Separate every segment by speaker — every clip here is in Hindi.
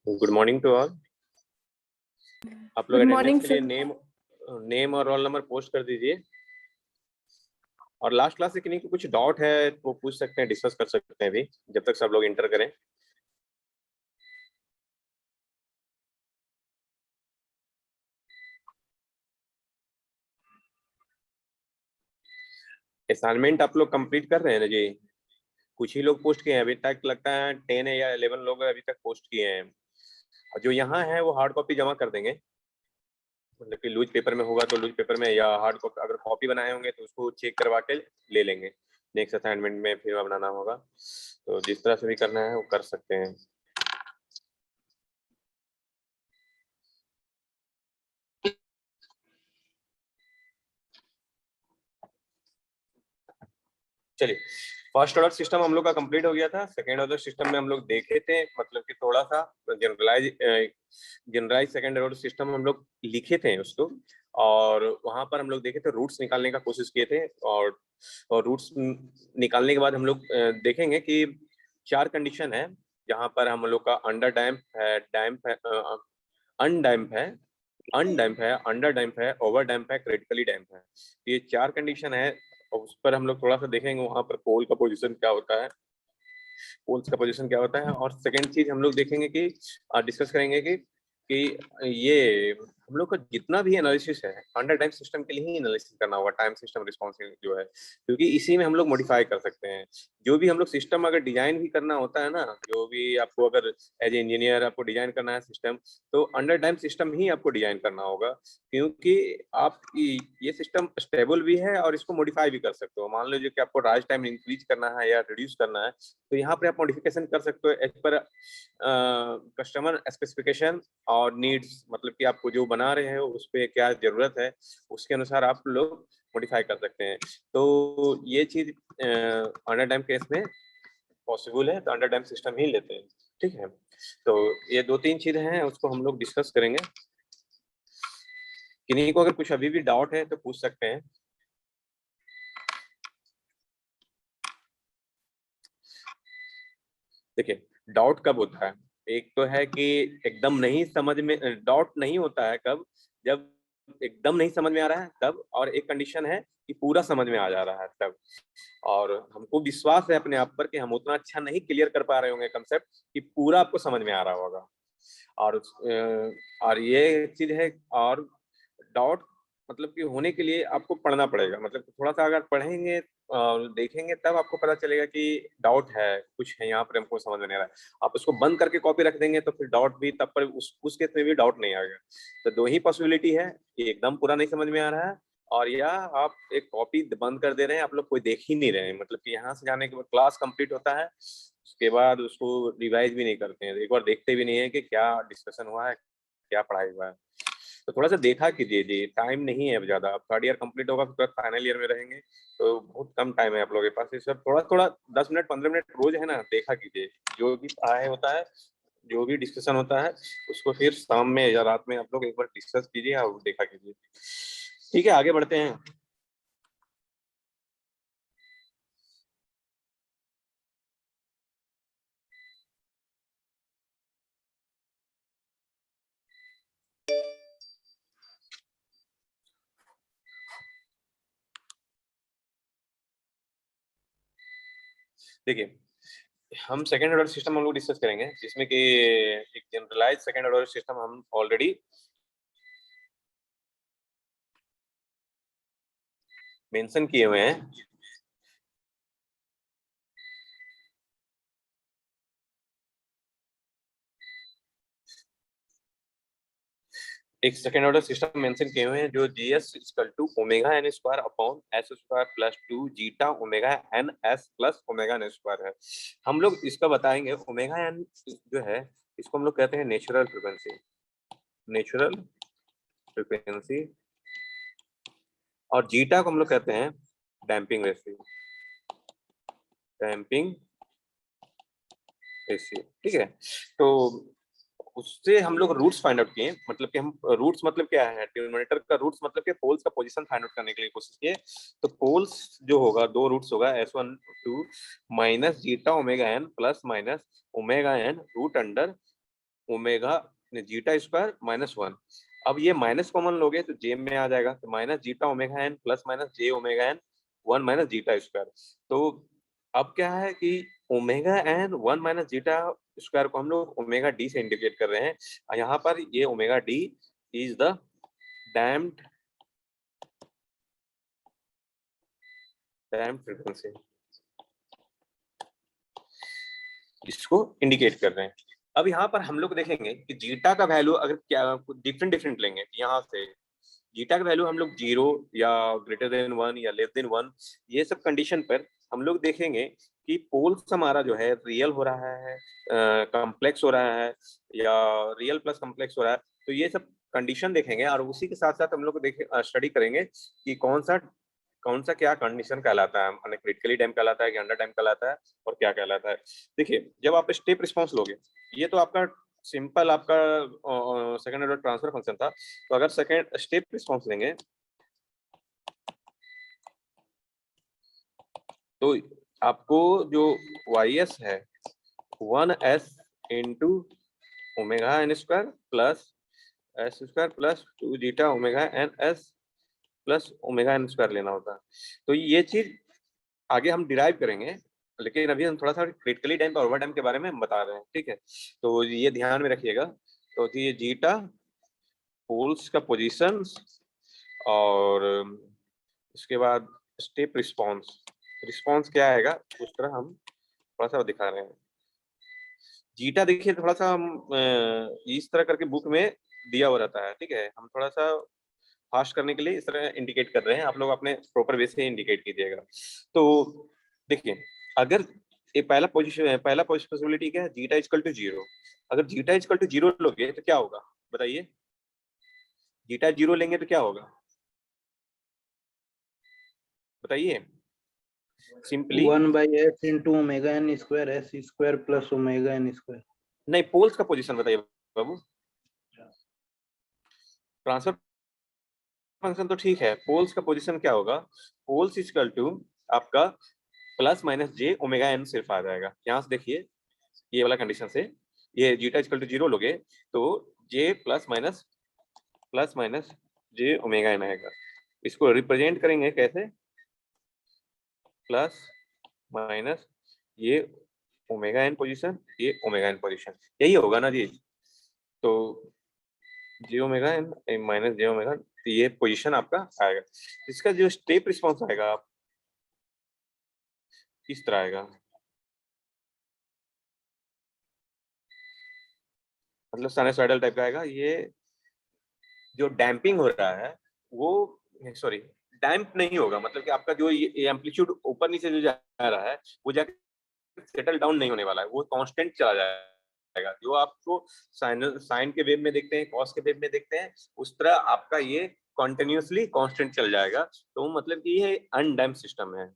Speaker 1: Good morning to all. आप लोग
Speaker 2: गुड
Speaker 1: अटेंडेंस
Speaker 2: मॉर्निंग
Speaker 1: के लिए
Speaker 2: सर।
Speaker 1: नेम और रोल नंबर पोस्ट कर दीजिए। और लास्ट क्लास से किन्हीं को कुछ डाउट है वो पूछ सकते हैं, डिस्कस कर सकते हैं अभी, जब तक सब लोग इंटर करें। असाइनमेंट आप लोग कंप्लीट कर रहे हैं ना जी? कुछ ही लोग पोस्ट किए हैं अभी तक, लगता है 10 या 11 लोग अभी तक पोस्ट किए हैं। और जो यहाँ है वो हार्ड कॉपी जमा कर देंगे, मतलब कि लूज पेपर में होगा तो लूज पेपर में, या हार्ड कॉपी अगर कॉपी बनाए होंगे तो उसको चेक करवा के ले लेंगे। नेक्स्ट असाइनमेंट में फिर बनाना होगा, तो जिस तरह से भी करना है वो कर सकते हैं। चलिए, फर्स्ट ऑर्डर सिस्टम हम लोग का कंप्लीट हो गया था। सेकेंड ऑर्डर सिस्टम में हम लोग देखे थे, मतलब कि थोड़ा सा जनरलाइज सेकेंड ऑर्डर सिस्टम हम लोग लिखे थे उसको, और वहां पर हम लोग देखे थे, रूट्स निकालने का कोशिश किए थे। और रूट्स निकालने के बाद हम लोग देखेंगे कि 4 कंडीशन है जहां पर हम लोग का अंडर डैम्प है, डैम्प है, अनडैम्प है, अनडैम्प है, अंडर डैम्प है, ओवर डैम्प है, क्रिटिकली डैम्प है। ये 4 कंडीशन है, और उस पर हम लोग थोड़ा सा देखेंगे वहां पर पोल का पोजीशन क्या होता है, पोल्स का पोजीशन क्या होता है। और सेकंड चीज हम लोग देखेंगे कि डिस्कस करेंगे कि ये हम लोग का जितना भी एनालिसिस है अंडर टाइम सिस्टम के लिए ही एनालिसिस करना होगा, टाइम सिस्टम रिस्पॉन्सिव जो है, क्योंकि इसी में हम लोग मॉडिफाई कर सकते हैं। जो भी हम लोग सिस्टम अगर डिजाइन भी करना होता है ना, जो भी आपको अगर एज ए इंजीनियर आपको डिजाइन करना है सिस्टम, तो अंडर टाइम सिस्टम ही आपको डिजाइन करना होगा, क्योंकि आप ये सिस्टम स्टेबल भी है और इसको मॉडिफाई भी कर सकते हो। मान लीजिए कि आपको राइज टाइम इंक्रीज करना है या रिड्यूस करना है, तो यहाँ पे आप मॉडिफिकेशन कर सकते हो एज पर कस्टमर स्पेसिफिकेशन और नीड्स, मतलब कि आपको जो बना रहे हैं उस पर क्या जरूरत है उसके अनुसार आप लोग मॉडिफाई कर सकते हैं। तो ये चीज अंडर टाइम केस में पॉसिबल है, तो अंडर टाइम सिस्टम ही लेते हैं। ठीक है, तो ये 2-3 चीजें हैं, उसको हम लोग डिस्कस करेंगे। किन्हीं को अगर कुछ अभी भी डाउट है तो पूछ सकते हैं। देखिए, डाउट कब होता है? एक तो है कि एकदम नहीं समझ में, डाउट नहीं होता है कब, जब एकदम नहीं समझ में आ रहा है तब, और एक कंडीशन है कि पूरा समझ में आ जा रहा है तब। और हमको विश्वास है अपने आप पर कि हम उतना अच्छा नहीं क्लियर कर पा रहे होंगे कंसेप्ट कि पूरा आपको समझ में आ रहा होगा। और ये चीज है। और डाउट मतलब कि होने के लिए आपको पढ़ना पड़ेगा, मतलब थोड़ा सा अगर पढ़ेंगे और देखेंगे तब आपको पता चलेगा कि डाउट है, कुछ है यहाँ पर हमको समझ में नहीं आ रहा है। आप उसको बंद करके कॉपी रख देंगे तो फिर डाउट भी तब पर उस केस में भी डाउट नहीं आएगा। तो 2 ही पॉसिबिलिटी है कि एकदम पूरा नहीं समझ में आ रहा है, और या आप एक कॉपी बंद कर दे रहे हैं, आप लोग कोई देख ही नहीं रहे हैं, मतलब कि यहाँ से जाने के बाद क्लास कंप्लीट होता है, उसके बाद उसको रिवाइज भी नहीं करते हैं, एक बार देखते भी नहीं है कि क्या डिस्कशन हुआ है, क्या पढ़ाई हुआ है। तो थोड़ा सा देखा कीजिए जी, टाइम नहीं है अब ज्यादा। अब थर्ड ईयर कंप्लीट होगा, फिर फाइनल ईयर में रहेंगे, तो बहुत कम टाइम है आप लोगों के पास। ये सब थोड़ा थोड़ा 10 मिनट 15 मिनट रोज है ना, देखा कीजिए। जो भी पढ़ाई होता है, जो भी डिस्कशन होता है, उसको फिर शाम में या रात में आप लोग एक बार डिस्कस कीजिए और देखा कीजिए। ठीक है, आगे बढ़ते हैं। देखिए, हम सेकेंड ऑर्डर सिस्टम हम लोग डिस्कस करेंगे, जिसमें कि एक जनरलाइज सेकेंड ऑर्डर सिस्टम हम ऑलरेडी मेंशन किए हुए हैं। एक सेकेंड ऑर्डर सिस्टम मेंशन किए हुए हैं, जो GS equal to omega N square upon S square plus 2 zeta omega N S plus omega N square है। हम लोग इसका बताएंगे। ओमेगा एन जो है, इसको हम लोग कहते हैं नेचुरल फ्रीक्वेंसी, नेचुरल फ्रीक्वेंसी, और जीटा को हम लोग कहते हैं डैम्पिंग रेशियो, डैम्पिंग रेशियो। ठीक है, तो उससे हम लोग रूट्स फाइंड आउट किए, मतलब कि हम रूट्स मतलब क्या है, डिनोमिनेटर का रूट्स मतलब कि पोल्स का पोजीशन फाइंड आउट करने के लिए कोशिश किए। तो पोल्स जो होगा, 2 रूट्स होगा, S1 2 minus zeta omega N plus minus omega N root under omega zeta square minus 1। अब ये माइनस कॉमन लोगे तो जे में आ जाएगा, तो minus zeta omega N plus minus j omega n 1 minus zeta square. तो अब क्या है कि omega n 1 minus zeta square को हम लोग ओमेगा डी से इंडिकेट कर रहे हैं। यहाँ पर ये omega D is the damped frequency, इसको इंडिकेट कर रहे हैं। अब यहाँ पर हम लोग देखेंगे कि जीटा का वैल्यू अगर क्या डिफरेंट डिफरेंट लेंगे, यहाँ से जीटा का वैल्यू हम लोग 0 या ग्रेटर देन 1 या लेस देन 1, ये सब कंडीशन पर हम लोग देखेंगे कि पोल्स हमारा जो है रियल हो रहा है, कॉम्प्लेक्स हो रहा है, या रियल प्लस कॉम्प्लेक्स हो रहा है। तो ये सब कंडीशन देखेंगे और उसी के साथ साथ हम लोग स्टडी करेंगे कि कौन सा क्या कंडीशन कहलाता है, क्रिटिकली डैम्प कहलाता है कि अंडर डैम्प कहलाता है और क्या कहलाता है। देखिए जब आप स्टेप रिस्पॉन्स लोगे, ये तो आपका सिंपल आपका सेकंड ऑर्डर ट्रांसफर फंक्शन था। तो अगर सेकंड स्टेप रिस्पॉन्स लेंगे तो आपको जो YS है 1S into omega N square plus S square plus 2 zeta omega N S plus omega N square लेना होता है। तो ये चीज आगे हम डिराइव करेंगे, लेकिन अभी हम थोड़ा सा क्रिटिकली डैम्प और ओवर डैम्प के बारे में बता रहे हैं, ठीक है। तो ये ध्यान में रखिएगा। तो ये जीटा पोल्स का पोजीशन और इसके बाद स्टेप रिस्पॉन्स क्या आएगा उस तरह हम थोड़ा सा दिखा रहे हैं। जीटा देखिए थोड़ा सा हम इस तरह करके बुक में दिया हुआ रहता है, ठीक है। हम थोड़ा सा फास्ट करने के लिए इस तरह इंडिकेट कर रहे हैं, आप लोग अपने प्रॉपर वे से इंडिकेट कीजिएगा। तो देखिए अगर ये पहला पॉसिबिलिटी क्या है, जीटा इक्वल टू 0। अगर जीटा इक्वल टू 0 लोगे तो क्या होगा बताइए, जीटा 0 लेंगे तो क्या होगा बताइए simply
Speaker 2: 1/s into omega N square s square plus omega N square.
Speaker 1: नहीं, पोल्स का पोजीशन बताइए बाबू। ट्रांसफर फंक्शन तो ठीक है, पोल्स का पोजीशन क्या होगा, पोल्स इक्वल टू आपका plus minus j omega N सिर्फ आ जाएगा। यहाँ से देखिए ये वाला कंडीशन से ये जीटा इक्वल टू 0 लोगे तो जे plus minus j omega N आएगा। इसको रिप्रेजेंट करेंगे कैसे, प्लस माइनस ये ओमेगा एन पोजीशन, ये ओमेगा एन पोजीशन, यही होगा ना जी। तो जे omega N minus j omega, तो ये पोजीशन आपका आएगा। इसका जो स्टेप रिस्पॉन्स आएगा आप इस तरह आएगा, मतलब साइनसॉइडल टाइप का आएगा। ये जो डैम्पिंग हो रहा है वो सॉरी डैम्प नहीं होगा, मतलब कि आपका जो ये एम्पलीट्यूड ऊपर नीचे जो जा रहा है वो जाके सेटल डाउन नहीं होने वाला है, वो कांस्टेंट चला जाएगा। जो आपको साइन के वेव में देखते हैं, कॉस के वेव में देखते हैं, उस तरह आपका ये कॉन्टिन्यूसली कांस्टेंट चल जाएगा। तो मतलब कि ये अनडैम्प सिस्टम है,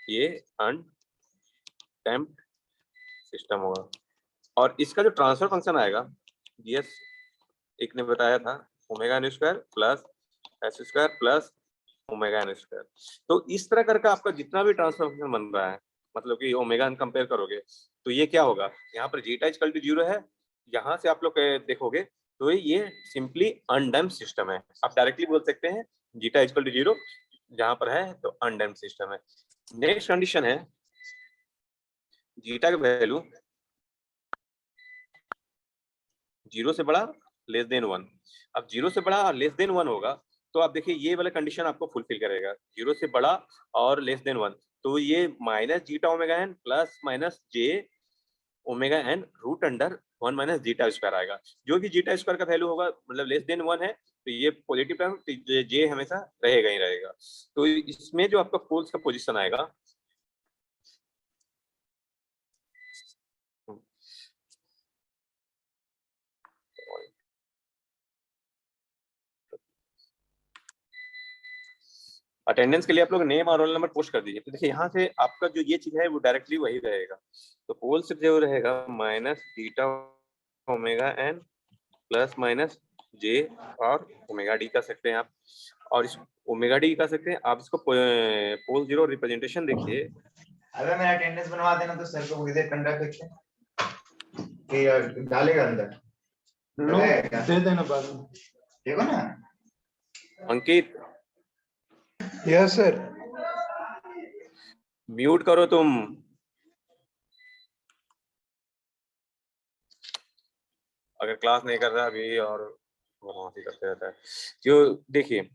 Speaker 1: ये अनडैम्प सिस्टम होगा। और इसका जो ट्रांसफर फंक्शन आएगा, जीएस एक ने बताया था, omega N square plus S square plus omega N square. तो इस तरह करके आपका जितना भी ट्रांसफर फंक्शन बन रहा है, मतलब कि ओमेगा एन कंपेयर करोगे तो ये क्या होगा, यहाँ पर जीटा इक्वल टू 0 है, यहाँ से आप लोग देखोगे तो ये सिंपली अनडैम्प सिस्टम है। आप डायरेक्टली बोल सकते हैं जीटा इक्वल टू 0 जहां पर है तो अनडैम्प सिस्टम है। नेक्स्ट कंडीशन है जीटा का वैल्यू 0 से बड़ा लेस देन 1। अब 0 से बड़ा और लेस देन 1 होगा तो आप देखिए ये वाला कंडीशन आपको फुलफिल करेगा, 0 से बड़ा और लेस देन 1। तो ये minus zeta omega N plus minus j omega N root under 1 minus zeta square आएगा। जो भी जीटा स्क्वायर का वैल्यू होगा मतलब लेस देन 1 है तो ये पॉजिटिव टर्म, तो जे हमेशा रहेगा ही रहेगा। तो इसमें जो आपका पोल्स का पोजीशन आएगा अटेंडेंस के लिए आप लोग नेम और रोल नंबर पोस्ट कर दीजिए। तो देखिए यहाँ से आपका जो ये चीज है वो डायरेक्टली वही रहेगा। तो पोल सिर्फ जो रहेगा minus beta omega N plus minus j और ओमेगा डी कर सकते हैं आप, और इस ओमेगा डी कर सकते हैं आप। इसको पोल 0 रिप्रेजेंटेशन देखिए।
Speaker 3: अगर मेरा अटेंडेंस बनवा देना तो सर को इधर कंडक्ट डालेगा अंदर।
Speaker 2: नो दे देना बाद में।
Speaker 3: देखो ना।
Speaker 1: अंकित
Speaker 2: यस सर।
Speaker 1: म्यूट करो तुम। अगर क्लास नहीं कर रहा अभी और बदमाशी करते रहता है। जो देखिए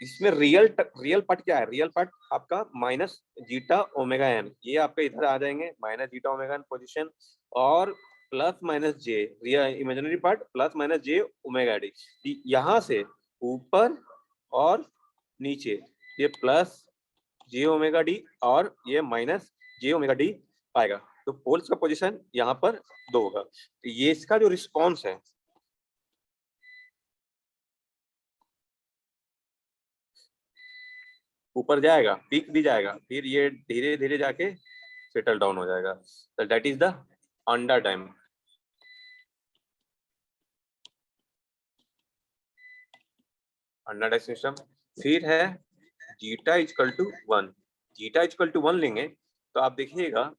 Speaker 1: इसमें रियल पार्ट क्या है? रियल पार्ट आपका माइनस जीटा ओमेगा एन, ये आपका इधर आ जाएंगे minus zeta omega n position, और plus minus j real imaginary part plus minus j omega d. यहाँ से ऊपर और नीचे ये प्लस जे ओमेगा डी और ये माइनस जे ओमेगा डी आएगा। तो पोल्स का पोजीशन यहाँ पर 2 होगा। तो ये इसका जो रिस्पॉन्स है ऊपर जाएगा, पीक भी जाएगा, फिर ये धीरे धीरे जाके सेटल डाउन हो जाएगा। तो that is the under dam. Under dam system. फिर है zeta equal to 1। Zeta equal to 1 लेंगे तो आप देखिएगा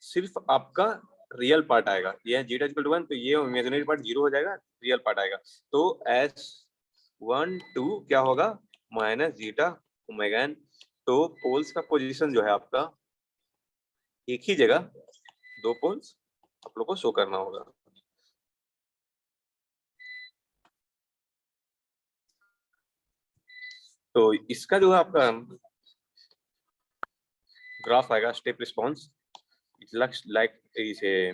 Speaker 1: सिर्फ आपका रियल पार्ट आएगा। ये जीटा इक्वल टू 1 तो ये इमेजिनरी पार्ट 0 हो जाएगा, रियल पार्ट आएगा। तो S12 क्या होगा? Minus zeta omega n. तो पोल्स का पोजीशन जो है आपका एक ही जगह 2 पोल्स आप लोग को शो करना होगा। तो इसका जो है आपका ग्राफ आएगा step response, it looks like इसे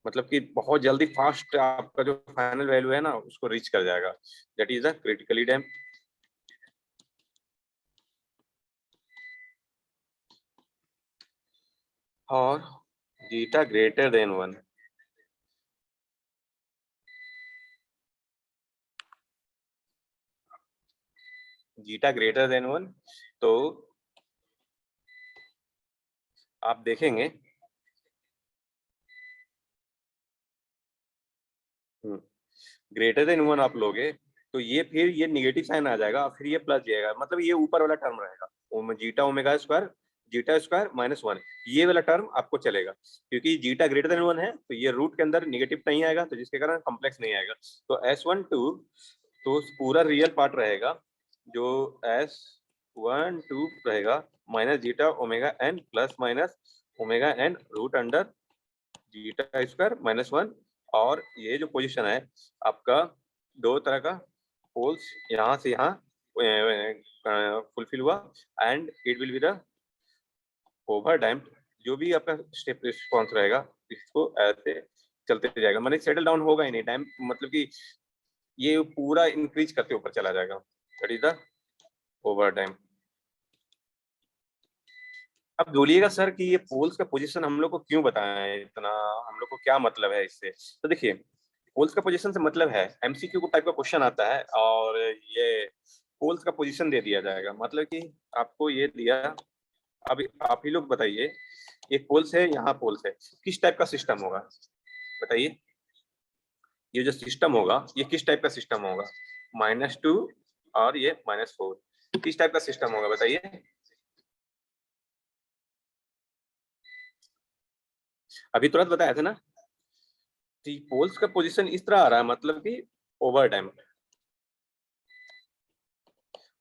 Speaker 1: मतलब कि बहुत जल्दी फास्ट आपका जो फाइनल वैल्यू है ना उसको रीच कर जाएगा। That is the critically damp. और zeta greater than 1। Zeta greater than 1 तो आप देखेंगे ग्रेटर देन 1 आप लोगे तो ये फिर ये निगेटिव साइन आ जाएगा, फिर ये प्लस जाएगा, मतलब ये ऊपर वाला टर्म रहेगा zeta omega square, zeta square minus 1, ये वाला टर्म आपको चलेगा। क्योंकि जीटा ग्रेटर देन 1 है तो ये रूट के अंदर निगेटिव नहीं आएगा, तो जिसके कारण कॉम्प्लेक्स नहीं आएगा। तो S12 तो पूरा रियल पार्ट रहेगा, जो S12 रहेगा minus zeta omega N plus minus omega N root under zeta square minus 1। और ये जो पोजीशन है आपका 2 तरह का पोल्स यहाँ से यहाँ फुलफिल हुआ, and it will be the over damped. जो भी आपका स्टेप रिस्पॉन्स रहेगा इसको ऐसे चलते जाएगा, मतलब सेटल डाउन होगा ही नहीं डैम्प, मतलब कि ये पूरा इंक्रीज करते ऊपर चला जाएगा। That is the over damp. अब बोलिएगा सर कि ये पोल्स का पोजीशन हम लोग को क्यों बताया है इतना, हम लोग को क्या मतलब है इससे? तो देखिए पोल्स का पोजीशन से मतलब है एमसीक्यू टाइप का क्वेश्चन आता है और ये पोल्स का पोजीशन दे दिया जाएगा, मतलब कि आपको ये दिया। अब आप ही लोग बताइए, एक पोल्स है, यहाँ पोल्स है, किस टाइप का सिस्टम होगा बताइए? ये जो सिस्टम होगा ये किस टाइप का सिस्टम होगा? -2 और ये -4, किस टाइप का सिस्टम होगा बताइए? अभी तुरंत बताया था ना, पोल्स का पोजीशन इस तरह आ रहा है, मतलब कि over damped,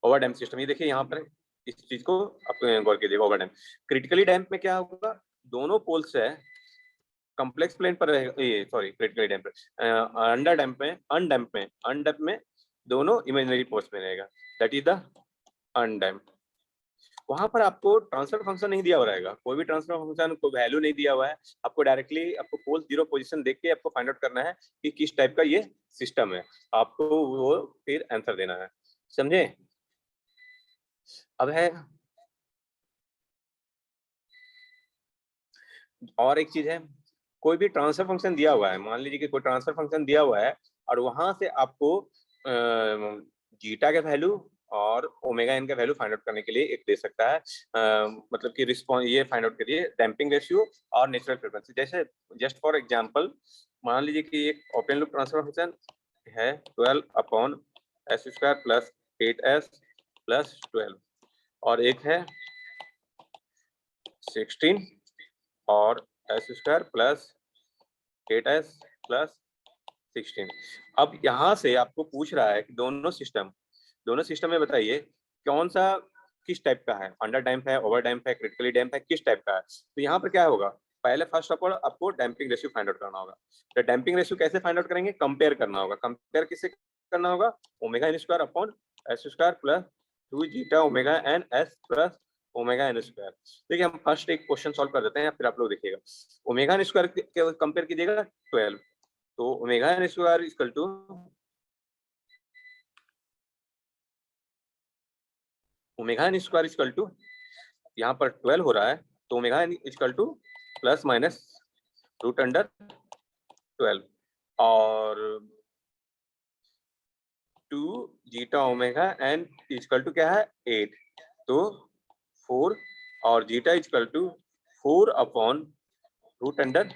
Speaker 1: over damp system. ये देखिए यहाँ पर इस चीज को आप गौर कीजिएगा। ओवर डैम्प क्रिटिकली डैम्प में क्या होगा? दोनों पोल्स है कॉम्प्लेक्स प्लेन पर रहेगा, ये sorry critically damp under damp में अनडैम्प में दोनों इमेजिनरी पोल्स में रहेगा, दैट इज द अनडैम्प। वहां पर आपको ट्रांसफर फंक्शन नहीं दिया हुआ रहेगा, कोई भी ट्रांसफर फंक्शन को वैल्यू नहीं दिया हुआ है आपको, डायरेक्टली आपको पोल 0 पोजीशन देख के आपको फाइंड आउट करना है कि किस टाइप का ये सिस्टम है, आपको वो फिर आंसर देना है, समझे? अब है और एक चीज है, कोई भी ट्रांसफर फंक्शन दिया हुआ है, मान लीजिए कि कोई ट्रांसफर फंक्शन दिया हुआ है और वहां से आपको जीटा का वैल्यू और ओमेगा एन का वैल्यू फाइंड आउट करने के लिए एक दे सकता है, मतलब कि रिस्पॉन्स ये फाइंड आउट करिए डैम्पिंग रेशियो और नेचुरल फ्रीक्वेंसी। जैसे जस्ट फॉर एग्जांपल मान लीजिए कि एक ओपन लूप ट्रांसफर फंक्शन है 12 upon S square plus 8s plus 12, और एक है 16 और S square plus 8s plus 16। अब यहाँ से आपको पूछ रहा है कि दोनों सिस्टम में बताइए कौन सा किस टाइप का है, अंडर डैम्प है, ओवर डैम्प है, क्रिटिकली डैम्प है, किस टाइप का है। तो यहाँ पर क्या होगा, पहले फर्स्ट ऑफ ऑल आपको डैम्पिंग रेशियो फाइंड आउट करना होगा। तो डैम्पिंग रेशियो कैसे फाइंड आउट करेंगे, कंपेयर करना होगा। कंपेयर किससे करना होगा, omega N square upon S square plus 2 zeta omega N S plus omega N square. देखिए हम फर्स्ट एक क्वेश्चन सॉल्व कर देते हैं, फिर आप लोग देखिएगा। ओमेगा एन स्क्वायर कंपेयर कीजिएगा 12, तो omega N square equal to omega N square equal to यहाँ पर 12 हो रहा है, तो omega N equal to plus minus root under 12 और 2 zeta omega N equal to क्या है 8, तो 4 और zeta equal to 4 upon root under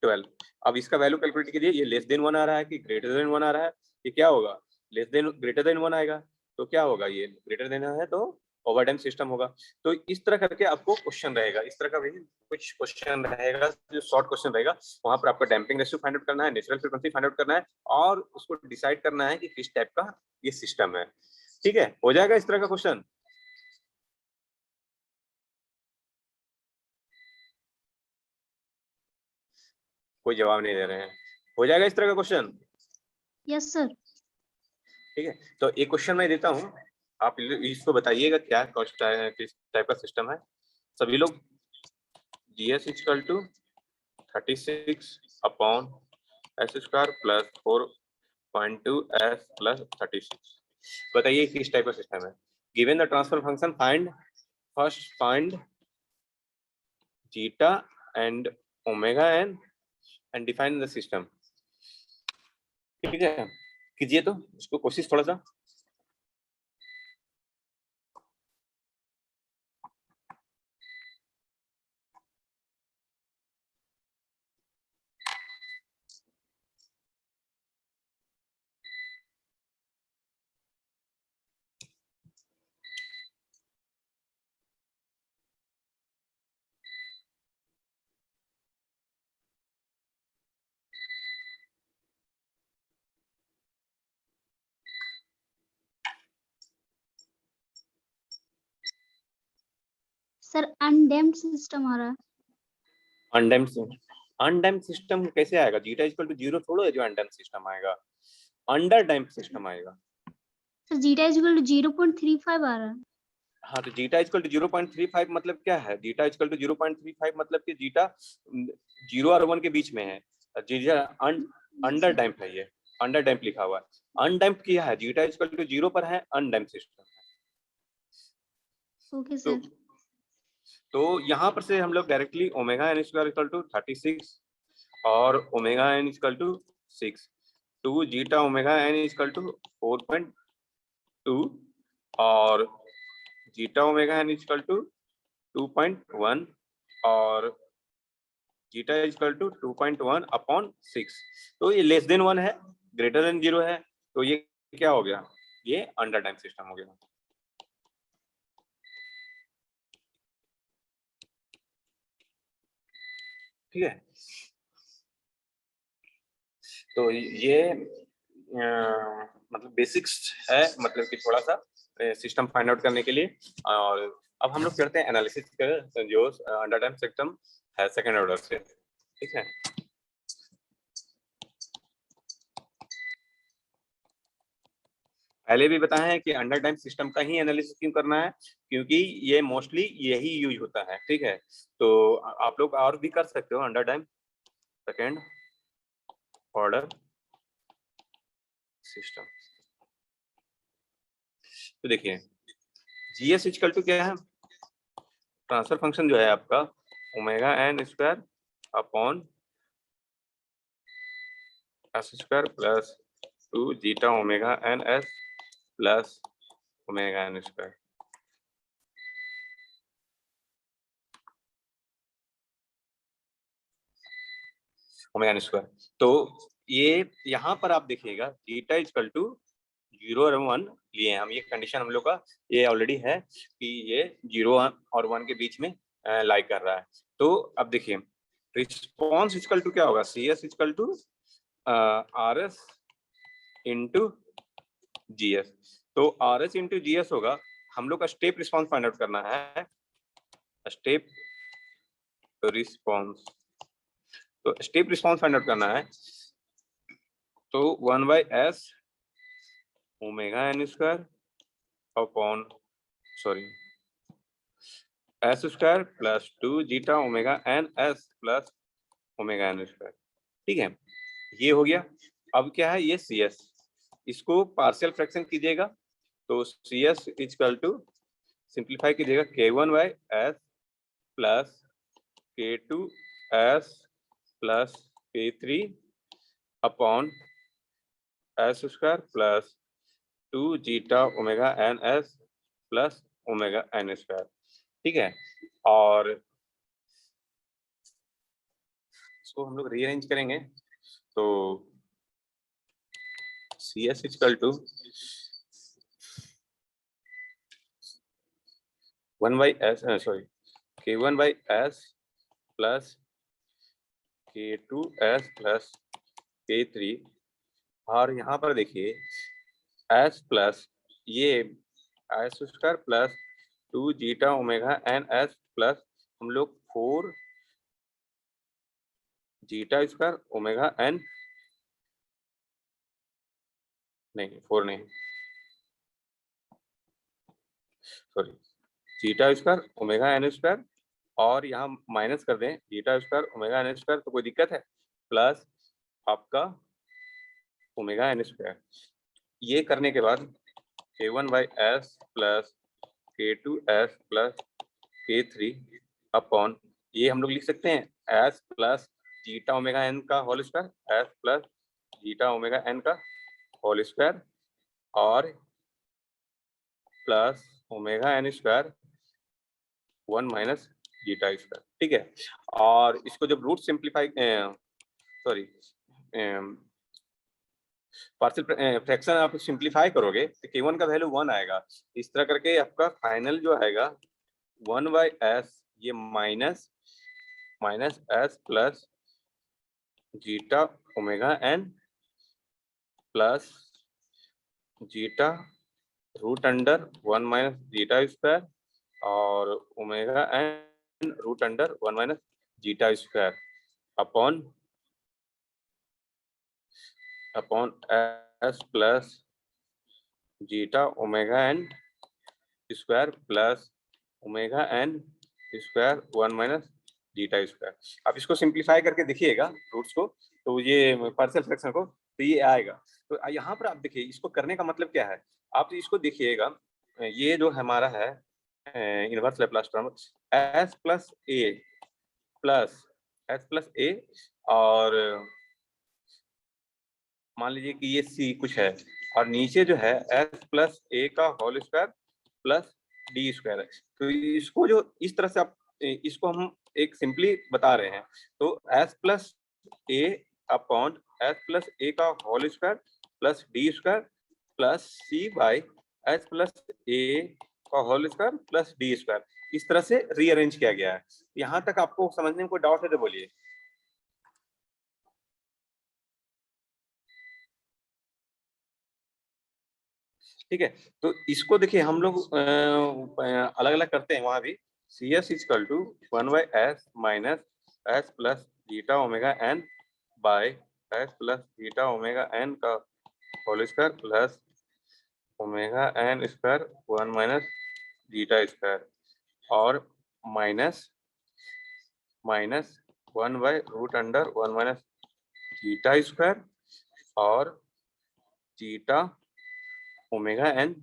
Speaker 1: 12। अब इसका वैल्यू कैलकुलेट कीजिए, ये लेस देन 1 आ रहा है कि ग्रेटर देन 1 आ रहा है, ये क्या होगा, लेस देन ग्रेटर देन 1 आएगा, तो क्या होगा, ये ग्रेटर देन है तो ओवरडैम्प सिस्टम होगा। तो इस तरह करके आपको क्वेश्चन रहेगा, इस तरह का भी कुछ क्वेश्चन रहेगा जो शॉर्ट क्वेश्चन रहेगा, वहां पर आपको डैम्पिंग रेशियो फाइंड आउट करना है, नेचुरल फ्रीक्वेंसी फाइंड आउट करना है और उसको डिसाइड करना है कि किस टाइप का ये सिस्टम है। ठीक है, हो जाएगा इस तरह का क्वेश्चन। कोई जवाब नहीं दे रहे हैं, हो जाएगा इस तरह का क्वेश्चन।
Speaker 3: Yes sir.
Speaker 1: ठीक है, तो एक क्वेश्चन मैं देता हूँ, आप इसको बताइएगा क्या किस टाइप का सिस्टम है। सभी लोग GS equal to 36 upon S square plus 4.2 S plus 36, बताइए किस टाइप का सिस्टम है। Given the transfer function find zeta and omega N and define the system. ठीक है, कीजिए तो इसको कोशिश थोड़ा सा।
Speaker 3: सर अनडैम्प्ड सिस्टम आ रहा है।
Speaker 1: अनडैम्प्ड सिस्टम कैसे आएगा, जीटा इक्वल टू 0 थोड़ा है जो अनडैम्प्ड सिस्टम आएगा, अंडर डैम्प्ड सिस्टम आएगा।
Speaker 3: Sir zeta is equal to 0.35 आ रहा है।
Speaker 1: हाँ, तो जीटा इक्वल टू 0.35 मतलब क्या है, जीटा इक्वल टू 0.35 मतलब कि जीटा 0 और 1 के बीच में है, जीटा अंडर डैम्प है, ये अंडर डैम्प लिखा हुआ है। अनडैम्प किया है, जीटा इक्वल टू 0 पर है, अनडैम्प सिस्टम है।
Speaker 3: Okay sir.
Speaker 1: तो यहाँ पर से हम लोग directly omega N square equal to 36 और omega N equal to 6, 2 zeta omega N equal to 4.2 और zeta omega N equal to 2.1 और जीटा इक्वल टू 2.1 अपॉन 6। तो ये लेस देन 1 है, ग्रेटर देन 0 है, तो ये क्या हो गया, ये अंडर डैम्प सिस्टम हो गया। ठीक है, तो ये मतलब बेसिक्स है, मतलब कि थोड़ा सा सिस्टम फाइंड आउट करने के लिए। और अब हम लोग करते हैं एनालिसिस का जो अंडर डैम्प सिस्टम है सेकंड ऑर्डर से। ठीक है, पहले भी बताया है कि अंडर डैम्प सिस्टम का ही एनालिसिस क्यों करना है, क्योंकि ये मोस्टली यही यूज होता है। ठीक है, तो आप लोग और भी कर सकते हो under damp second order system. तो देखिए GS इक्वल टू क्या है, ट्रांसफर फंक्शन जो है आपका omega N square upon S square plus 2 zeta omega N S plus omega N square. Omega N square, तो ये यहाँ पर आप देखिएगा जीटा इक्वल टू 0 और 1 लिए हम, ये कंडीशन हम लोग का ये ऑलरेडी है कि ये 0 और 1 के बीच में लाई कर रहा है। तो अब देखिए रिस्पॉन्स इक्वल टू क्या होगा, C S equal to R S into G S. तो R S into G S होगा, हम लोग का स्टेप रिस्पॉन्स फाइंड आउट करना है, स्टेप रिस्पॉन्स। तो स्टेप रिस्पॉन्स फाइंड आउट करना है, तो 1/s omega N square upon S square plus 2 zeta omega N S plus omega N square. ठीक है, ये हो गया। अब क्या है, ये सी एस, इसको पार्शियल फ्रैक्शन कीजिएगा, तो C S equal to simplify कीजिएगा k1/s plus k2s plus k3 upon S square plus 2 zeta omega N S plus omega N square. ठीक है, और इसको हम लोग रीअरेंज करेंगे, तो C S equal to 1/s k1/s plus k2s plus k3, और यहाँ पर देखिए s प्लस ये S square plus 2 zeta omega N S plus हम लोग 4 जीटा स्क्वायर ओमेगा एन, नहीं 4 नहीं, sorry, zeta square omega N square, और यहाँ माइनस कर दें zeta square omega N square, तो कोई दिक्कत है, प्लस आपका ओमेगा एन स्क्वायर। ये करने के बाद k1/s plus k2s plus k3 upon, ये हम लोग लिख सकते हैं s plus zeta omega n का whole square, s plus zeta omega n का होल स्क्वायर, और plus omega N square 1 minus zeta square. ठीक है, और इसको जब root simplify sorry partial fraction आप सिंप्लीफाई करोगे तो k1 का वैल्यू 1 आएगा। इस तरह करके आपका फाइनल जो आएगा 1/s, ये minus s plus zeta omega N plus zeta root under 1 minus zeta square, और omega N root under 1 minus zeta square upon s plus zeta omega N square plus omega N square 1 minus zeta square. आप इसको सिंप्लीफाई करके देखिएगा रूट्स को, तो ये पार्शियल फ्रैक्शन को, तो ये आएगा। तो यहाँ पर आप देखिए, इसको करने का मतलब क्या है, आप इसको देखिएगा, ये जो हमारा है inverse Laplace transform s plus A, और मान लीजिए कि ये c कुछ है, और नीचे जो है s प्लस ए का whole square plus D square है। तो इसको जो इस तरह से आप इसको हम एक सिंपली बता रहे हैं, तो s plus A upon s plus A का whole square plus D square plus c by s plus A का whole square plus D square, इस तरह से रीअरेंज किया गया है। यहाँ तक आपको समझने में कोई डाउट है तो बोलिए। ठीक है, तो इसको देखिए हम लोग अलग अलग करते हैं, वहां भी C S equal to 1/s minus s plus zeta omega n by s plus zeta omega n का whole square plus omega N square 1 minus zeta square, और minus 1 by root under 1 minus zeta square, और zeta omega N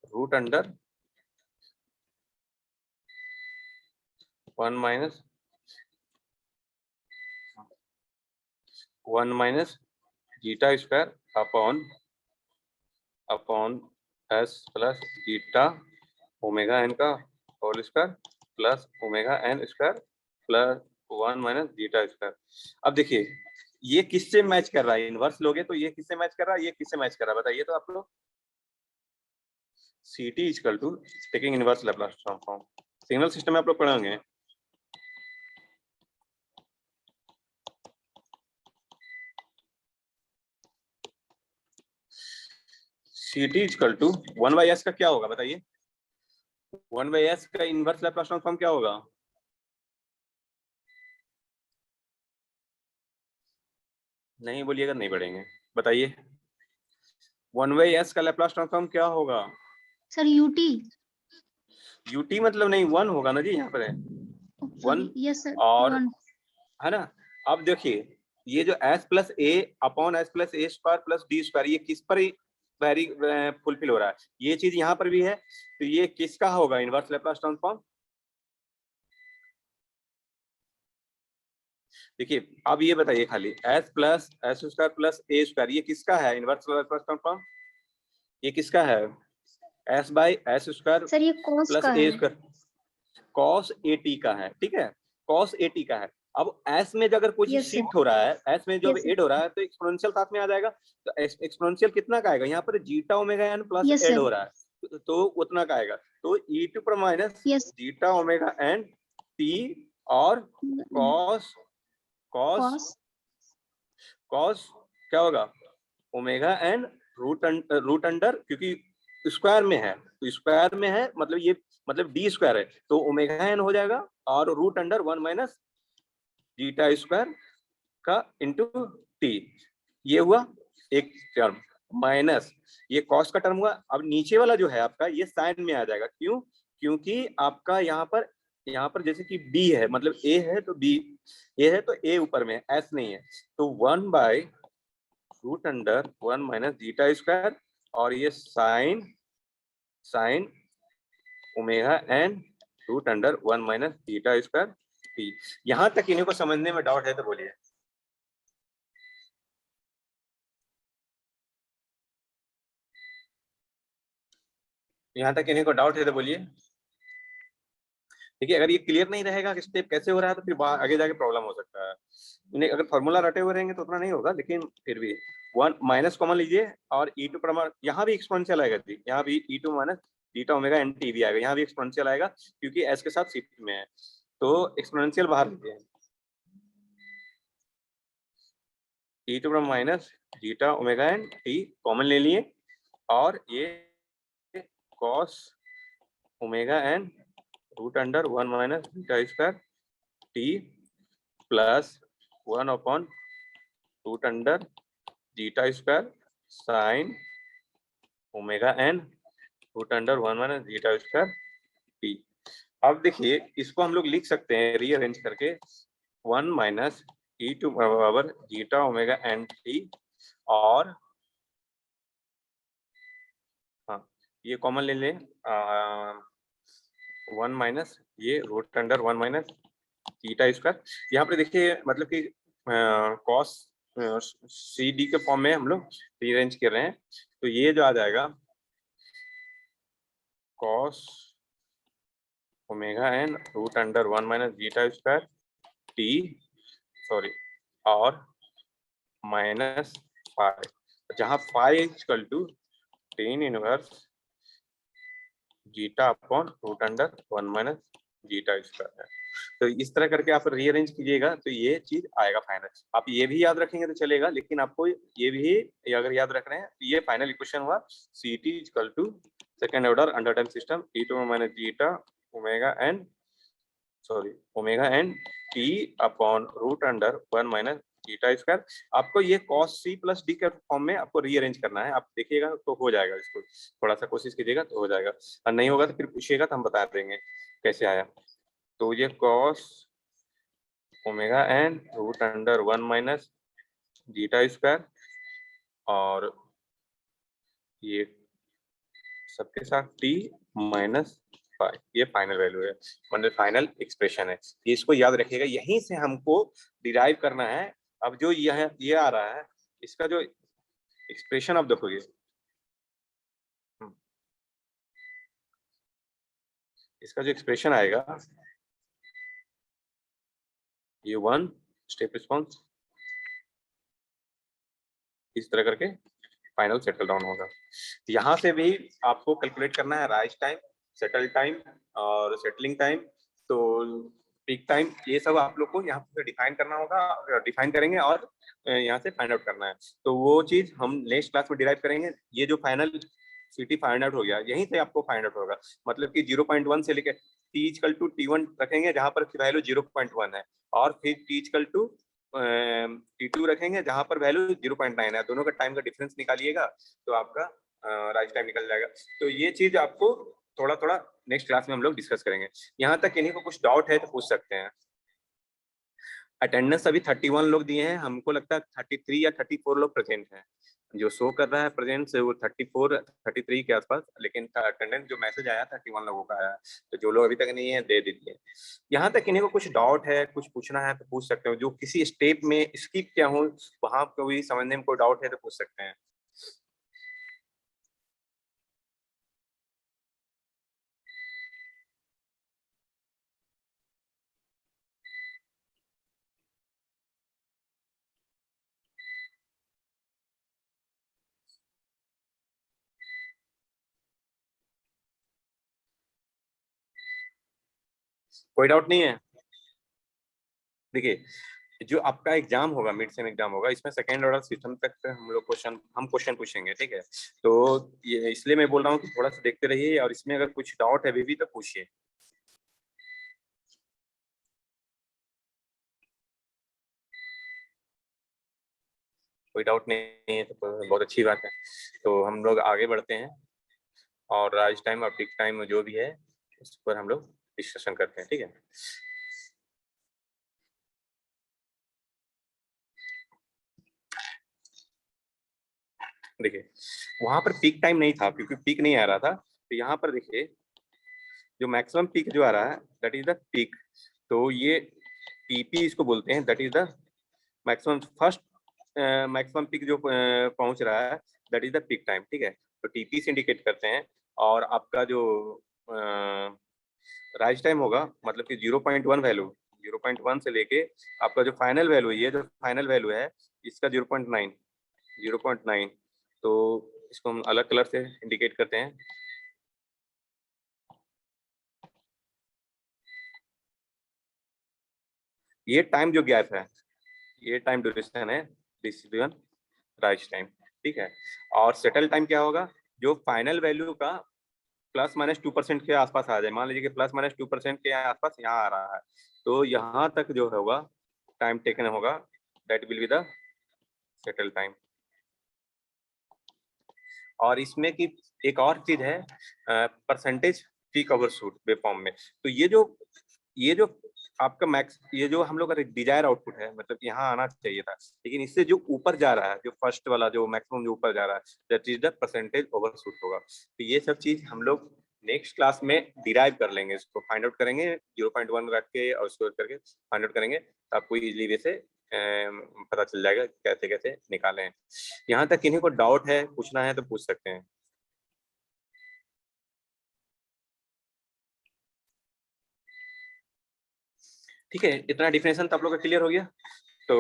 Speaker 1: root under 1 minus zeta square upon S plus zeta omega n का whole square plus omega N square plus 1 minus zeta square. अब देखिए ये किससे मैच कर रहा है, इनवर्स लोगे तो ये किससे मैच कर रहा है, ये किससे मैच कर रहा है बताइए तो आप लोग। C T equal to taking inverse Laplace transform, signal system में आप लोग पढ़ेंगे सी टी इक्वल टू 1/s का क्या होगा बताइए? 1/s का इनवर्स लैप्लास ट्रांसफॉर्म क्या होगा? नहीं बोलिएगा, नहीं पढ़ेंगे, बताइए 1/s का लैप्लास ट्रांसफॉर्म क्या होगा?
Speaker 3: Sir UT.
Speaker 1: यूटी मतलब नहीं 1 होगा ना जी, यहाँ पर है 1
Speaker 3: यस सर
Speaker 1: और
Speaker 3: 1।
Speaker 1: है ना। अब देखिए ये जो s plus A upon s plus A square plus D square ये किस पर वेरी फुलफिल हो रहा है? ये चीज यहाँ पर भी है, तो ये किसका होगा इनवर्स लैप्लास ट्रांसफॉर्म? देखिए अब ये बताइए खाली s plus S square plus A square ये किसका है इनवर्स लैप्लास ट्रांसफॉर्म? ये किसका है? s by S square
Speaker 3: sir ये कॉस
Speaker 1: प्लस
Speaker 3: का
Speaker 1: ए
Speaker 3: है।
Speaker 1: स्क्वायर कॉस ए टी का है, ठीक है, कॉस ए टी का है। अब s में जो अगर कोई चीज
Speaker 3: यस सर।
Speaker 1: शिफ्ट हो रहा है, s में जो
Speaker 3: यस सर।
Speaker 1: ऐड हो रहा है तो एक्सपोनेंशियल साथ में आ जाएगा। तो एक्सपोनेंशियल कितना का आएगा? यहाँ पर zeta omega N plus
Speaker 3: yes
Speaker 1: add
Speaker 3: sir.
Speaker 1: हो रहा है तो उतना का आएगा। तो ई टू पर minus
Speaker 3: yes.
Speaker 1: Zeta omega N T और कॉस कॉस
Speaker 3: कॉस।
Speaker 1: कॉस क्या होगा? ओमेगा एन रूट अंडर, क्योंकि स्क्वायर में है तो स्क्वायर में है मतलब ये मतलब डी स्क्वायर है तो ओमेगा एन हो जाएगा और root under 1 minus zeta square का इंटू टी। ये हुआ एक टर्म माइनस ये कॉस का टर्म हुआ। अब नीचे वाला जो है आपका ये साइन में आ जाएगा, क्यों? क्योंकि आपका यहाँ पर जैसे कि बी है मतलब ए है तो बी, ए है तो ए ऊपर में है, एस नहीं है, तो 1 by root under 1 minus zeta square और ये sine sine omega N root under 1 minus zeta square T. यहां तक इन्हीं को समझने में डाउट है तो बोलिए। यहां तक इन्हीं को डाउट है तो बोलिए। देखिए अगर ये क्लियर नहीं रहेगा कि स्टेप कैसे हो रहा है तो फिर आगे जाके प्रॉब्लम हो सकता है। इन्हें अगर फॉर्मूला रटे हुए रहेंगे तो उतना नहीं होगा, लेकिन फिर भी 1 माइनस कॉमन लीजिए और ई टू पर यहाँ भी एक्सपोनेंशियल आएगा जी, यहाँ भी e to minus zeta omega N t भी आएगा, यहाँ भी एक्सपोनेंशियल आएगा क्योंकि एस के साथ शिफ्ट में है तो एक्सपोनेंशियल बाहर लीजिए। ई टू पर minus zeta omega N T common ले लिए और ये cos omega N root under 1 minus beta square T plus 1 upon root under zeta square sine omega N root under 1 minus zeta square T. अब देखिए इसको हम लोग लिख सकते हैं रीअरेंज करके 1 minus e to power zeta omega N T और हाँ ये कॉमन ले लें 1 माइनस ये root under 1 minus theta square. यहाँ पे देखिए मतलब कि कॉस सी डी के फॉर्म में हम लोग रीअरेंज कर रहे हैं तो ये जो आ जाएगा cos omega N root under 1 minus zeta square T sorry और माइनस फाइव, जहाँ five equal to tan inverse zeta upon root under 1 minus zeta square है। तो इस तरह करके आप रीअरेंज कीजिएगा तो ये चीज आएगा फाइनल। आप ये भी याद रखेंगे तो चलेगा, लेकिन आपको ये भी अगर याद रख रहे हैं तो ये फाइनल इक्वेशन हुआ C T equal to second order under time system e to minus zeta omega N omega N T upon root under 1 minus zeta square. आपको ये cos c प्लस डी के फॉर्म में आपको रीअरेंज करना है, आप देखिएगा तो हो जाएगा, इसको थोड़ा सा कोशिश कीजिएगा तो हो जाएगा, और नहीं होगा तो फिर पूछिएगा तो हम बता देंगे कैसे आया। तो ये cos omega N root under 1 minus zeta square और ये सबके साथ t माइनस फाइव, ये फाइनल वैल्यू है मतलब फाइनल एक्सप्रेशन है। ये इसको याद रखिएगा, यहीं से हमको डिराइव करना है। अब जो ये आ रहा है इसका जो एक्सप्रेशन आप देखोगे इसका जो एक्सप्रेशन आएगा ये 1 स्टेप रिस्पॉन्स इस तरह करके फाइनल सेटल डाउन होगा। यहाँ से भी आपको कैलकुलेट करना है राइज टाइम, सेटल टाइम और सेटलिंग टाइम, तो पीक टाइम, ये सब आप लोग को यहाँ पे डिफाइन करना होगा, डिफाइन करेंगे और यहाँ से फाइंड आउट करना है। तो वो चीज हम नेक्स्ट क्लास में डिराइव करेंगे। ये जो फाइनल CT फाइंड आउट हो गया, यहीं से आपको फाइंड आउट होगा। मतलब कि 0.1 से लेकर T इक्वल टू T1 रखेंगे जहां पर वैल्यू 0.1 है, और फिर T इक्वल टू T2 रखेंगे जहां पर वैल्यू 0.9 है। दोनों का टाइम का डिफरेंस निकालिएगा तो आपका राइज टाइम निकल जाएगा। तो ये चीज आपको थोड़ा थोड़ा नेक्स्ट क्लास में हम लोग डिस्कस करेंगे। यहाँ तक किन्हीं को कुछ डाउट है तो पूछ सकते हैं। अटेंडेंस अभी 31 लोग दिए हैं, हमको लगता है 33 या 34 लोग प्रेजेंट हैं। जो शो कर रहा है प्रेजेंट से वो 34 33 के आसपास, लेकिन अटेंडेंस जो मैसेज आया 31 लोगों का आया। तो जो लोग अभी तक नहीं है दे दीजिए। यहाँ तक किन्हीं को कुछ डाउट है, कुछ पूछना है तो पूछ सकते हो। जो किसी स्टेप में स्किप क्या हो वहां कोई समझने में कोई डाउट है तो पूछ सकते हैं। कोई डाउट नहीं है? देखिए जो आपका एग्जाम होगा, मिड सेम एग्जाम होगा, इसमें सेकेंड ऑर्डर सिस्टम तक हम लोग क्वेश्चन पूछेंगे, ठीक है? तो ये इसलिए मैं बोल रहा हूँ कि थोड़ा सा देखते रहिए, और इसमें अगर कुछ डाउट है अभी भी तो पूछिए। कोई डाउट नहीं है तो बहुत अच्छी बात है। तो हम लोग आगे बढ़ते हैं और राइज टाइम और पीक टाइम जो भी है उस पर हम लोग डिस्कशन करते हैं, ठीक है? देखिए वहां पर पीक टाइम नहीं था क्योंकि पीक नहीं आ रहा था। तो यहाँ पर देखिए जो मैक्सिमम पीक जो आ रहा है दैट इज द पीक। तो ये पीपी इसको बोलते हैं, that is the maximum first maximum peak जो पहुंच रहा है that is the peak time, ठीक है? तो टीपी से इंडिकेट करते हैं। और आपका जो राइज टाइम होगा मतलब कि 0.1 वैल्यू, 0.1 से लेके आपका जो फाइनल वैल्यू है, ये जो फाइनल वैल्यू है इसका 0.9, 0.9। तो इसको हम अलग कलर से इंडिकेट करते हैं। ये टाइम जो गैप है, ये टाइम ड्यूरेशन है डिसीजन राइज टाइम, ठीक है? और सेटल टाइम क्या होगा? जो फाइनल वैल्यू का +-2% के आसपास आ जाए। मान लीजिए कि +-2% के आसपास यहाँ आ रहा है, तो यहाँ तक जो होगा टाइम टेकन होगा that will be the settle time. और इसमें की एक और चीज है percentage peak overshoot wave form में। तो ये जो आपका मैक्स, ये जो हम लोग का डिजायर आउटपुट है, मतलब यहाँ आना चाहिए था, लेकिन इससे जो ऊपर जा रहा है, जो फर्स्ट वाला जो मैक्सिमम जो ऊपर जा रहा है that is the percentage overshoot होगा। तो ये सब चीज हम लोग नेक्स्ट क्लास में डिराइव कर लेंगे, इसको फाइंड आउट करेंगे 0.1 रख के और उसको करके फाइंड आउट करेंगे, तो आपको इजीली वे से पता चल जाएगा कैसे कैसे निकालें। यहाँ तक किन्हीं को डाउट है, पूछना है तो पूछ सकते हैं। ठीक है, इतना डिफिनेशन तो आप लोग का क्लियर हो गया। तो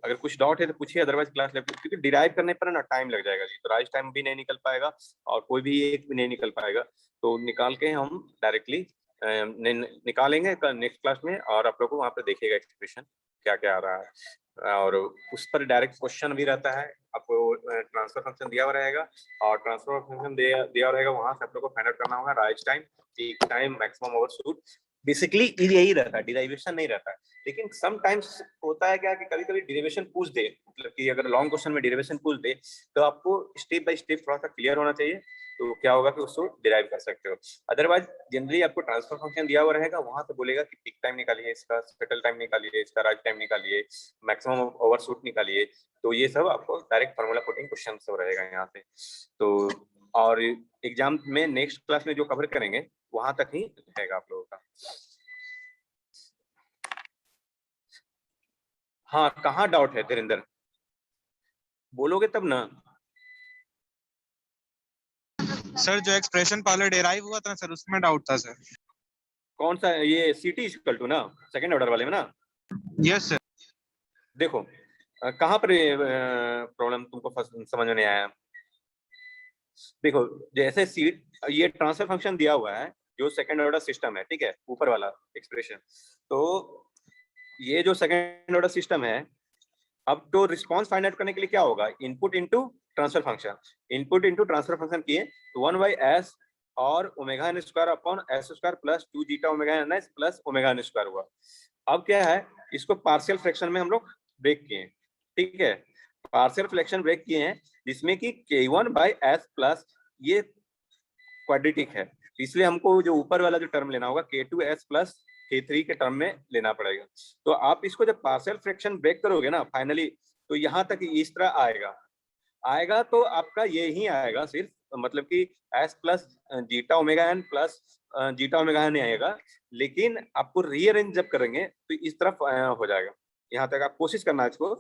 Speaker 1: अगर कुछ डाउट है तो पूछिए, अदरवाइज क्लास लेते, क्योंकि डिराइव करने पर ना टाइम लग जाएगा जी। तो राइज टाइम भी नहीं निकल पाएगा और कोई भी एक भी नहीं निकल पाएगा। तो निकाल के हम डायरेक्टली निकालेंगे नेक्स्ट क्लास में, और आप लोग को वहाँ पे देखिएगा एक्सप्रेशन क्या क्या आ रहा है, और उस पर डायरेक्ट क्वेश्चन भी रहता है। आपको ट्रांसफर फंक्शन दिया हुआ रहेगा, और ट्रांसफर फंक्शन दिया रहेगा, वहां से आप लोग को फाइंड आउट करना होगा rise time, peak time, maximum overshoot. Basically यही रहता है, डिराइवेशन नहीं रहता है। लेकिन सम टाइम्स होता है क्या कि कभी कभी डेरिवेशन पूछ दे, मतलब कि अगर लॉन्ग क्वेश्चन में डेरिवेशन पूछ दे तो आपको स्टेप बाय स्टेप थोड़ा सा क्लियर होना चाहिए। तो क्या होगा कि उसको डिराइव कर सकते हो। अदरवाइज जनरली आपको ट्रांसफर फंक्शन दिया हुआ रहेगा, वहां से बोलेगा कि पीक टाइम निकालिए, इसका सेटल टाइम निकालिए, इसका राइज टाइम निकालिए, मैक्सिमम ओवरशूट निकालिए। तो ये सब आपको डायरेक्ट फार्मूला पुटिंग क्वेश्चन सब रहेगा यहाँ पे। तो और एग्जाम में नेक्स्ट क्लास में जो कवर करेंगे वहां तक ही रहेगा आप लोगों का। हाँ, कहाँ डाउट है धीरेन्द्र? बोलोगे तब ना।
Speaker 4: सर जो एक्सप्रेशन पहले डेराइव हुआ था सर, उसमें डाउट था सर।
Speaker 1: कौन सा? ये CT इक्वल टू ना, सेकंड ऑर्डर वाले में ना?
Speaker 4: Yes sir.
Speaker 1: देखो कहाँ पर प्रॉब्लम तुमको समझ में नहीं आया? देखो जैसे सीट, ये ट्रांसफर फंक्शन दिया हुआ है जो सेकंड ऑर्डर सिस्टम है, ठीक है, ऊपर वाला एक्सप्रेशन। तो ये जो सेकंड ऑर्डर सिस्टम है अब तो रिस्पॉन्स फाइंड आउट करने के लिए क्या होगा, input into transfer function, input into transfer function किए तो 1/s और omega N square upon S square plus 2 zeta omega N S plus omega N square हुआ। अब क्या है, इसको पार्शियल फ्रैक्शन में हम लोग ब्रेक किए, ठीक है, पार्शियल फ्रैक्शन ब्रेक किए हैं जिसमें कि k1/s प्लस ये क्वाड्रेटिक है, इसलिए हमको जो ऊपर वाला जो टर्म लेना होगा k2s प्लस k3 के टर्म में लेना पड़ेगा। तो आप इसको जब पार्शियल फ्रैक्शन ब्रेक करोगे ना फाइनली, तो यहाँ तक इस तरह आएगा तो आपका ये ही आएगा सिर्फ, मतलब कि s plus zeta omega N plus zeta omega N आएगा, लेकिन आपको रीअरेंज जब करेंगे तो इस तरफ हो जाएगा। यहाँ तक आप कोशिश करना इसको,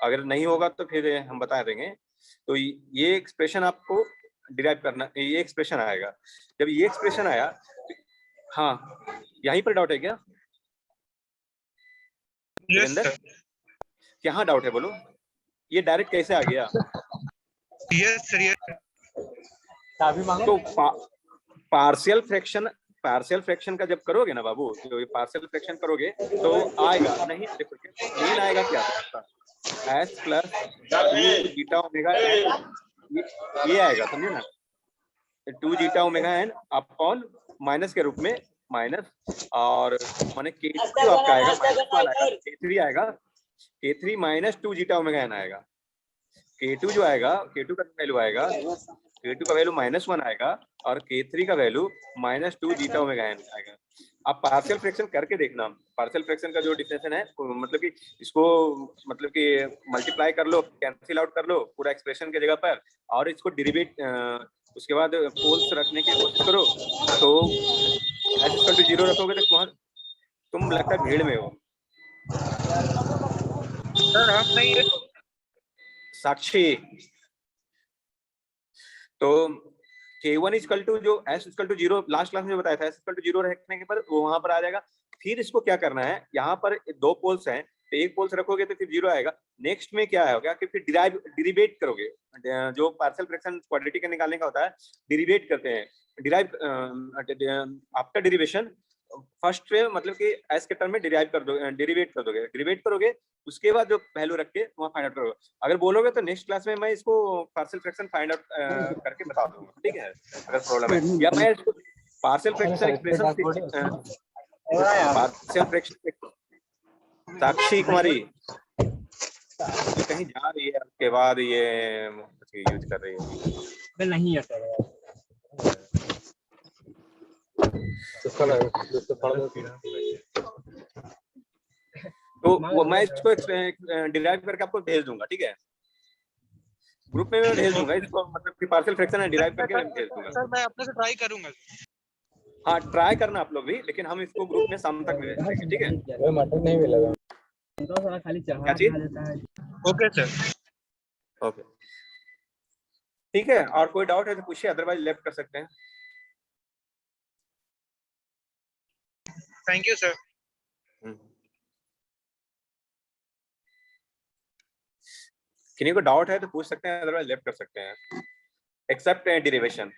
Speaker 1: अगर नहीं होगा तो फिर हम बता देंगे। तो ये एक्सप्रेशन आपको डिराइव करना, ये एक्सप्रेशन आएगा। जब ये एक्सप्रेशन आया, हाँ यहीं पर डाउट है क्या वीरेंद्र? क्या डाउट है बोलो, ये डायरेक्ट कैसे आ गया?
Speaker 4: Yes sir, yes.
Speaker 1: तो पार्शियल फ्रैक्शन का जब करोगे ना बाबू, तो पार्शियल फ्रैक्शन करोगे तो आएगा नहीं, देखो मेन आएगा क्या, s plus 2 zeta omega N, ये आएगा, समझे ना, 2 zeta omega N upon minus के रूप में माइनस, और माने k2 आपका आएगा -1 आएगा, k3 आएगा, k3 minus 2 zeta omega N आएगा, k2 जो आएगा, k2 का वैल्यू आएगा, k2 का वैल्यू -1 आएगा और k3 का वैल्यू -2 जीटा ओमेगा एन आएगा। आप पार्शियल फ्रैक्शन करके देखना, पार्शियल फ्रैक्शन का जो डिफिनेशन है, मतलब कि इसको मतलब कि मल्टीप्लाई कर लो, कैंसिल आउट कर लो पूरा एक्सप्रेशन के जगह पर, और इसको डेरिवेट उसके बाद पोल्स रखने की कोशिश करो, तो s = 0 रखोगे तो तुम लगता है भीड़ में हो।
Speaker 4: सर हम नहीं है।
Speaker 1: साक्षी, तो k1 जो s=0 लास्ट क्लास में बताया था, s=0 रखने के बाद वो वहां पर आ जाएगा। फिर इसको क्या करना है, यहाँ पर 2 पोल्स हैं तो एक पोल्स रखोगे तो फिर 0 आएगा। नेक्स्ट में क्या होगा कि फिर डिराइवेट करोगे, जो पार्शियल फ्रैक्शन क्वाड्रेटिक निकालने का होता है, डिराइवेट करते हैं, आफ्टर डेरिवेशन फर्स्ट में मतलब कि s के टर्म में डिराइवेट कर दोगे, उसके बाद जो वैल्यू रख के वहां फाइंड आउट करोगे। अगर बोलोगे तो नेक्स्ट क्लास में मैं इसको पार्शियल फ्रैक्शन फाइंड आउट करके बता दूंगा, ठीक है, अगर प्रॉब्लम है, या मैं इसको partial fraction expression partial fraction. Sakshi Kumari तो कहीं जा रही है, उसके बाद ये यूज कर रही है,
Speaker 5: नहीं है
Speaker 1: तो वो मैं इसको डिराइव करके आपको भेज दूंगा, ठीक है, ग्रुप में मैं भेज दूंगा इसको, मतलब कि पार्शियल फ्रैक्शन है डिराइव करके मैं भेज दूंगा।
Speaker 4: सर मैं अपने से ट्राई करूंगा।
Speaker 1: हाँ ट्राई करना आप लोग भी, लेकिन हम इसको ग्रुप में शाम तक भेज देंगे, ठीक है।
Speaker 5: वो मटन नहीं मिलेगा, तो खाली
Speaker 1: क्या चीज?
Speaker 4: ओके सर,
Speaker 1: ओके ठीक है, और कोई डाउट है तो पूछिए, अदरवाइज लेफ्ट कर सकते हैं।
Speaker 4: Thank you sir.
Speaker 1: किन्हीं को डाउट है तो पूछ सकते हैं, अदरवाइज लेफ्ट कर सकते हैं, एक्सेप्ट डेरिवेशन।